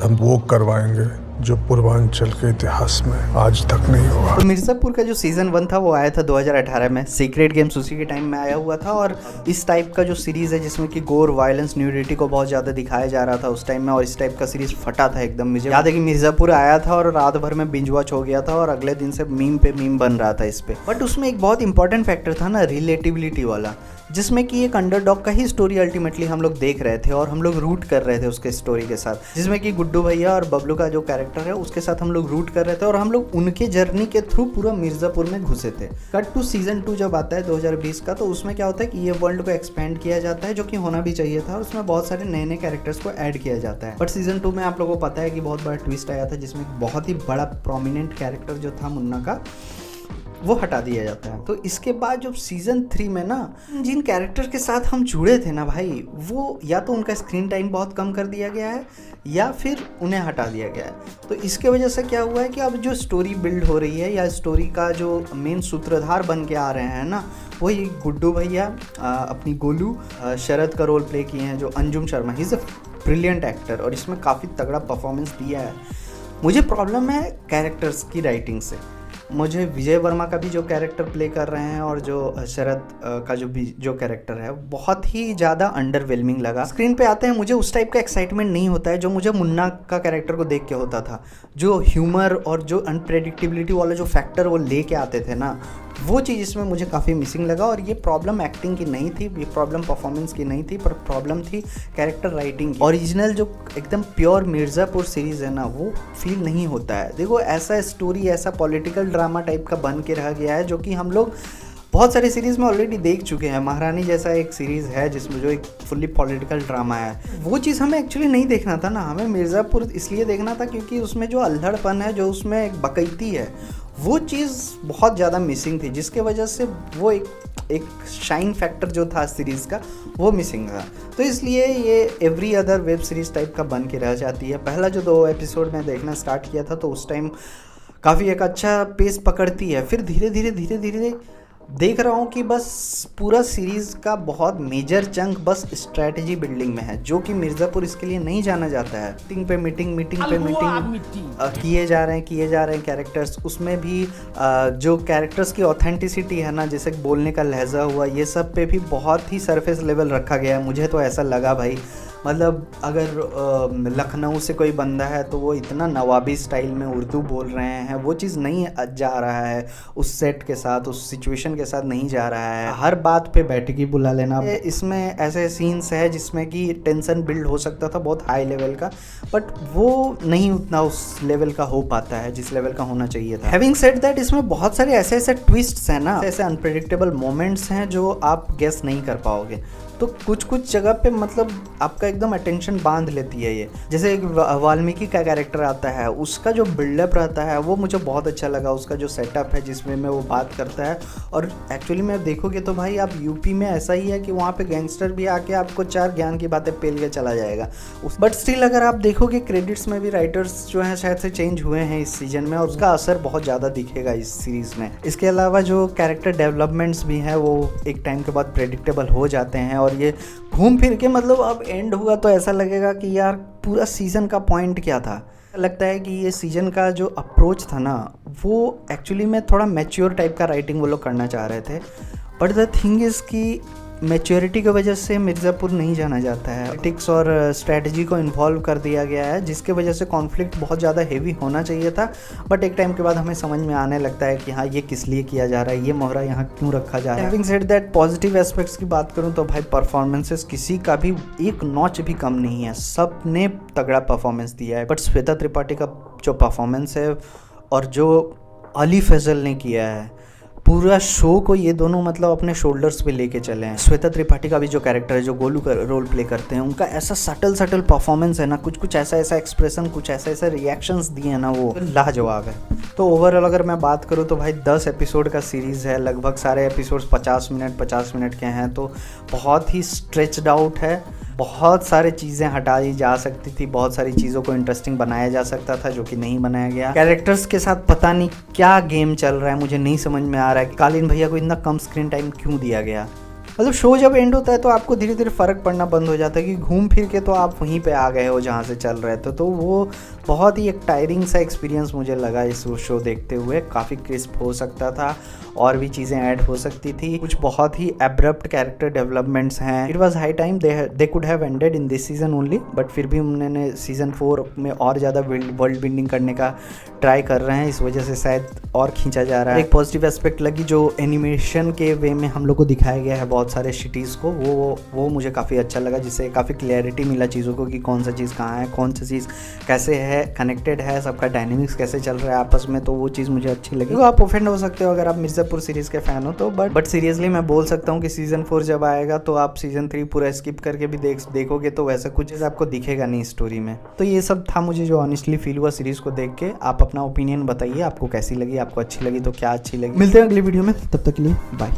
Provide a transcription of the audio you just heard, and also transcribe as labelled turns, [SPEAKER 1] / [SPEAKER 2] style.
[SPEAKER 1] हम वो करवाएंगे जो पूर्वांचल के इतिहास में आज तक नहीं हुआ।
[SPEAKER 2] तो मिर्ज़ापुर का जो सीज़न 1 था वो आया था 2018 में। सीक्रेट गेम्स उसी के टाइम में आया हुआ था और इस टाइप का जो सीरीज़ है जिसमें कि गोर, वायलेंस, न्यूडिटी को बहुत ज़्यादा दिखाया जा रहा था उस टाइम में, और इस टाइप का सीरीज़ फटा था एकदम। मुझे याद है कि मिर्ज़ापुर आया था और रात भर में बिंज वॉच हो गया था और अगले दिन से मीम पे मीम बन रहा था इस पे। बट उसमें एक बहुत इंपॉर्टेंट फैक्टर था ना, रिलेटिबिलिटी वाला, जिसमें कि एक अंडरडॉग का ही स्टोरी अल्टीमेटली हम लोग देख रहे थे और हम लोग रूट कर रहे थे उसके स्टोरी के साथ, जिसमें कि गुड्डू भैया और बबलू का जो कैरेक्टर है उसके साथ हम लोग रूट कर रहे थे और हम लोग उनके जर्नी के थ्रू पूरा मिर्ज़ापुर में घुसे थे। कट टू सीजन 2 जब आता है 2020 का, तो उसमें क्या होता है कि ये वर्ल्ड को एक्सपेंड किया जाता है, जो कि होना भी चाहिए था, और उसमें बहुत सारे नए नए कैरेक्टर्स को ऐड किया जाता है। बट सीजन 2 में आप लोगों को पता है कि बहुत बड़ा ट्विस्ट आया था, जिसमें बहुत ही बड़ा प्रोमिनेंट कैरेक्टर जो था मुन्ना का, वो हटा दिया जाता है। तो इसके बाद जो सीज़न 3 में ना, जिन कैरेक्टर के साथ हम जुड़े थे ना भाई, वो या तो उनका स्क्रीन टाइम बहुत कम कर दिया गया है या फिर उन्हें हटा दिया गया है। तो इसके वजह से क्या हुआ है कि अब जो स्टोरी बिल्ड हो रही है या स्टोरी का जो मेन सूत्रधार बन के आ रहे हैं ना, वही गुड्डू भैया, अपनी गोलू, शरद का रोल प्ले किए हैं जो Anjum Sharma. He is a brilliant actor और इसमें काफ़ी तगड़ा परफॉर्मेंस दिया है। मुझे प्रॉब्लम है कैरेक्टर्स की राइटिंग से। मुझे विजय वर्मा का भी जो कैरेक्टर प्ले कर रहे हैं और जो शरद का जो कैरेक्टर है बहुत ही ज़्यादा अंडरवेलमिंग लगा। स्क्रीन पे आते हैं मुझे उस टाइप का एक्साइटमेंट नहीं होता है जो मुझे मुन्ना का कैरेक्टर को देख के होता था। जो ह्यूमर और जो अनप्रेडिक्टेबिलिटी वाला जो फैक्टर वो लेके आते थे ना, वो चीज़ इसमें मुझे काफ़ी मिसिंग लगा। और ये प्रॉब्लम एक्टिंग की नहीं थी, ये प्रॉब्लम परफॉर्मेंस की नहीं थी, पर प्रॉब्लम थी कैरेक्टर राइटिंग की। ओरिजिनल जो एकदम प्योर मिर्ज़ापुर सीरीज़ है ना, वो फील नहीं होता है। देखो ऐसा स्टोरी, ऐसा पॉलिटिकल ड्रामा टाइप का बन के रह गया है जो कि हम लोग बहुत सारी सीरीज़ में ऑलरेडी देख चुके हैं। महारानी जैसा एक सीरीज़ है जिसमें जो एक फुल्ली पॉलिटिकल ड्रामा है, वो चीज़ हमें एक्चुअली नहीं देखना था ना। हमें मिर्ज़ापुर इसलिए देखना था क्योंकि उसमें जो अल्हड़पन है, जो उसमें एक बकैती है, वो चीज़ बहुत ज़्यादा मिसिंग थी, जिसके वजह से वो एक शाइन फैक्टर जो था सीरीज़ का वो मिसिंग था। तो इसलिए ये every other web series type का बन के रह जाती है। पहला जो 2 एपिसोड में देखना स्टार्ट किया था तो उस टाइम काफ़ी एक अच्छा पेस पकड़ती है, फिर धीरे धीरे देख रहा हूँ कि बस पूरा सीरीज़ का बहुत मेजर चंक बस स्ट्रैटेजी बिल्डिंग में है, जो कि मिर्ज़ापुर इसके लिए नहीं जाना जाता है। मीटिंग किए जा रहे हैं कैरेक्टर्स। उसमें भी जो कैरेक्टर्स की ऑथेंटिसिटी है ना, जैसे बोलने का लहजा हुआ, ये सब पे भी बहुत ही सरफेस लेवल रखा गया है। मुझे तो ऐसा लगा भाई, मतलब अगर लखनऊ से कोई बंदा है तो वो इतना नवाबी स्टाइल में उर्दू बोल रहे हैं, वो चीज़ नहीं जा रहा है उस सेट के साथ, उस सिचुएशन के साथ नहीं जा रहा है। हर बात पे बैठकी बुला लेना, इसमें ऐसे सीन्स है जिसमें कि टेंशन बिल्ड हो सकता था बहुत हाई लेवल का, बट वो नहीं उतना उस लेवल का हो पाता है जिस लेवल का होना चाहिए था। हैविंग सेड दैट, इसमें बहुत सारे ऐसे ट्विस्ट्स हैं ना, ऐसे अनप्रेडिक्टेबल मोमेंट्स हैं जो आप गेस नहीं कर पाओगे। तो कुछ जगह पे मतलब आपका एकदम अटेंशन बांध लेती है ये। जैसे एक वाल्मीकि का कैरेक्टर आता है, उसका जो बिल्डअप रहता है वो मुझे बहुत अच्छा लगा। उसका जो सेटअप है जिसमें में वो बात करता है, और एक्चुअली में देखोगे तो भाई आप यूपी में ऐसा ही है कि वहाँ पे गैंगस्टर भी आके आपको 4 ज्ञान की बातें पेल के चला जाएगा। बट स्टिल अगर आप देखोगे क्रेडिट्स में भी राइटर्स जो हैं शायद से चेंज हुए हैं इस सीजन में, और उसका असर बहुत ज़्यादा दिखेगा इस सीरीज़ में। इसके अलावा जो कैरेक्टर डेवलपमेंट्स भी हैं वो एक टाइम के बाद प्रेडिक्टेबल हो जाते हैं, और ये घूम फिर के मतलब अब एंड हुआ तो ऐसा लगेगा कि यार पूरा सीज़न का पॉइंट क्या था। लगता है कि ये सीज़न का जो अप्रोच था ना, वो एक्चुअली में थोड़ा मैच्योर टाइप का राइटिंग वो लोग करना चाह रहे थे। बट द थिंग इज़ कि मैच्योरिटी की वजह से मिर्ज़ापुर नहीं जाना जाता है। पॉलिटिक्स और स्ट्रैटेजी को इन्वॉल्व कर दिया गया है, जिसके वजह से कॉन्फ्लिक्ट बहुत ज़्यादा हेवी होना चाहिए था। बट एक टाइम के बाद हमें समझ में आने लगता है कि हाँ, ये किस लिए किया जा रहा है, ये मोहरा यहाँ क्यों रखा जा रहा है। Having said that, positive aspects की बात करूँ तो भाई परफॉर्मेंसेस किसी का भी एक नॉच भी कम नहीं है, सब ने तगड़ा परफॉर्मेंस दिया है। बट श्वेता त्रिपाठी का जो परफॉर्मेंस है और जो अली फैजल ने किया है, पूरा शो को ये दोनों मतलब अपने शोल्डर्स पे लेके चले हैं। श्वेता त्रिपाठी का भी जो कैरेक्टर है, जो गोलू का रोल प्ले करते हैं, उनका ऐसा सटल परफॉर्मेंस है ना, कुछ ऐसा एक्सप्रेशन, कुछ ऐसा रिएक्शंस दिए हैं ना, वो लाजवाब है। तो ओवरऑल अगर मैं बात करूँ तो भाई 10 एपिसोड का सीरीज़ है, लगभग सारे एपिसोड्स 50 मिनट के हैं, तो बहुत ही स्ट्रेच्ड आउट है। बहुत सारी चीज़ें हटाई जा सकती थी, बहुत सारी चीज़ों को इंटरेस्टिंग बनाया जा सकता था, जो कि नहीं बनाया गया। कैरेक्टर्स के साथ पता नहीं क्या गेम चल रहा है, मुझे नहीं समझ में आ रहा है कि कालीन भैया को इतना कम स्क्रीन टाइम क्यों दिया गया। मतलब शो जब एंड होता है तो आपको धीरे धीरे फ़र्क पड़ना बंद हो जाता है कि घूम फिर के तो आप वहीं पे आ गए हो जहाँ से चल रहे थे। तो वो बहुत ही एक टायरिंग सा एक्सपीरियंस मुझे लगा इस शो देखते हुए। काफ़ी क्रिस्प हो सकता था और भी चीज़ें ऐड हो सकती थी। कुछ बहुत ही एब्रप्ट कैरेक्टर डेवलपमेंट्स हैं। It was high time they could have ended in this season only, but फिर भी उन्होंने सीजन 4 में और ज़्यादा वर्ल्ड बिल्डिंग करने का ट्राई कर रहे हैं, इस वजह से शायद और खींचा जा रहा है। एक पॉजिटिव एस्पेक्ट लगी जो एनिमेशन के वे में हम लोग को दिखाया गया है बहुत सारे सिटीज़ को, वो मुझे काफ़ी अच्छा लगा, जिससे काफ़ी क्लैरिटी मिला चीज़ों को कि कौन सा चीज़ कहाँ है, कौन सा चीज़ कैसे है, कनेक्टेड है, सबका डायनेमिक्स कैसे चल रहा है आपस में। तो वो चीज़ मुझे अच्छी लगी। तो आप ऑफेंड हो सकते हो अगर आप मिर्ज़ापुर सीरीज़ के फ़ैन हो तो, बट सीरियसली मैं बोल सकता हूँ कि सीज़न 4 जब आएगा तो आप सीज़न 3 पूरा स्किप करके भी देखोगे तो वैसा कुछ आपको दिखेगा नहीं स्टोरी में। तो ये सब था मुझे जो ऑनेस्टली फील हुआ सीरीज़ को देख के। आप अपना ओपिनियन बताइए, आपको कैसी लगी, आपको अच्छी लगी तो क्या अच्छी लगी। मिलते हैं अगली वीडियो में, तब तक के लिए बाय।